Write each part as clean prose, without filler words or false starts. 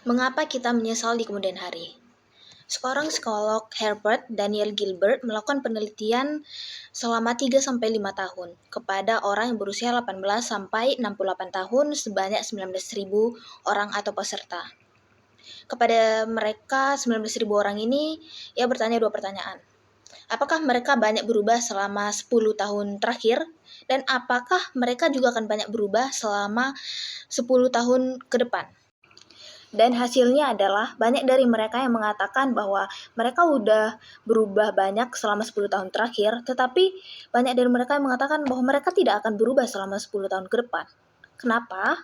Mengapa kita menyesal di kemudian hari? Seorang psikolog Herbert Daniel Gilbert melakukan penelitian selama 3-5 tahun kepada orang yang berusia 18 sampai 68 tahun sebanyak 19.000 orang atau peserta. Kepada mereka 19.000 orang ini, ia bertanya 2 pertanyaan. Apakah mereka banyak berubah selama 10 tahun terakhir? Dan apakah mereka juga akan banyak berubah selama 10 tahun ke depan? Dan hasilnya adalah banyak dari mereka yang mengatakan bahwa mereka udah berubah banyak selama 10 tahun terakhir, tetapi banyak dari mereka yang mengatakan bahwa mereka tidak akan berubah selama 10 tahun ke depan. Kenapa?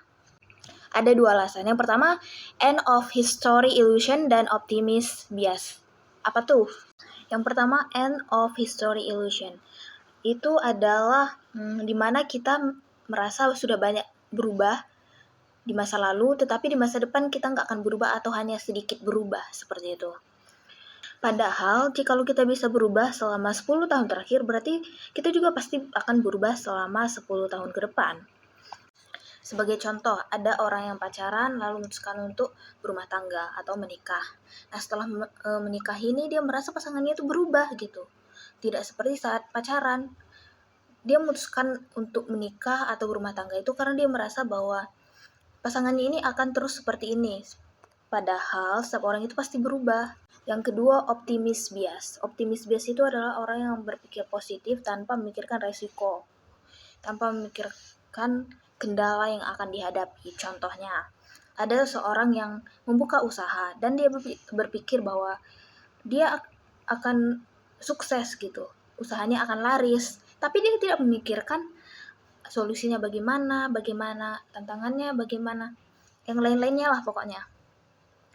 Ada 2 alasan. Yang pertama, end of history illusion dan optimist bias. Apa tuh? Yang pertama, end of history illusion. Itu adalah di mana kita merasa sudah banyak berubah di masa lalu, tetapi di masa depan kita nggak akan berubah atau hanya sedikit berubah, seperti itu. Padahal, jika kita bisa berubah selama 10 tahun terakhir, berarti kita juga pasti akan berubah selama 10 tahun ke depan. Sebagai contoh, ada orang yang pacaran lalu memutuskan untuk berumah tangga atau menikah. Nah, setelah menikah ini dia merasa pasangannya itu berubah gitu. Tidak seperti saat pacaran. Dia memutuskan untuk menikah atau berumah tangga itu karena dia merasa bahwa pasangannya ini akan terus seperti ini. Padahal setiap orang itu pasti berubah. Yang kedua, optimis bias. Optimis bias itu adalah orang yang berpikir positif tanpa memikirkan resiko, tanpa memikirkan kendala yang akan dihadapi. Contohnya, ada seorang yang membuka usaha dan dia berpikir bahwa dia akan sukses gitu. Usahanya akan laris, tapi dia tidak memikirkan solusinya bagaimana, tantangannya bagaimana, yang lain-lainnya lah pokoknya.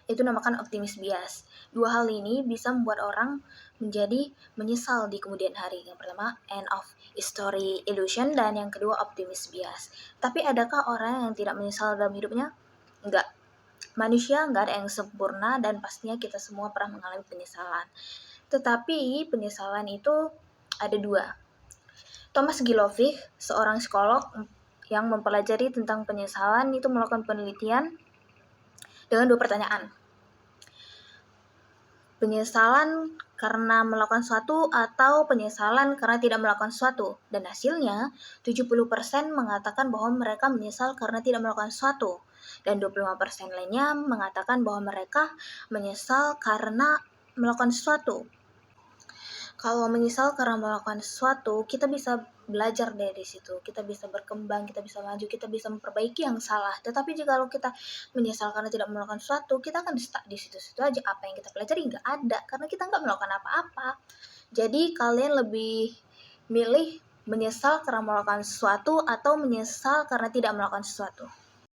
Itu namakan optimis bias. 2 hal ini bisa membuat orang menjadi menyesal di kemudian hari. Yang pertama, end of history illusion, dan yang kedua, optimis bias. Tapi adakah orang yang tidak menyesal dalam hidupnya? Enggak. Manusia enggak ada yang sempurna dan pastinya kita semua pernah mengalami penyesalan. Tetapi penyesalan itu ada 2. Thomas Gilovich, seorang psikolog yang mempelajari tentang penyesalan, itu melakukan penelitian dengan 2 pertanyaan. Penyesalan karena melakukan sesuatu atau penyesalan karena tidak melakukan sesuatu. Dan hasilnya 70% mengatakan bahwa mereka menyesal karena tidak melakukan sesuatu. Dan 25% lainnya mengatakan bahwa mereka menyesal karena melakukan sesuatu. Kalau menyesal karena melakukan sesuatu, kita bisa belajar dari situ, kita bisa berkembang, kita bisa maju, kita bisa memperbaiki yang salah. Tetapi jika kita menyesal karena tidak melakukan sesuatu, kita akan stuck di situ-situ aja. Apa yang kita pelajari nggak ada, karena kita nggak melakukan apa-apa. Jadi kalian lebih milih menyesal karena melakukan sesuatu atau menyesal karena tidak melakukan sesuatu.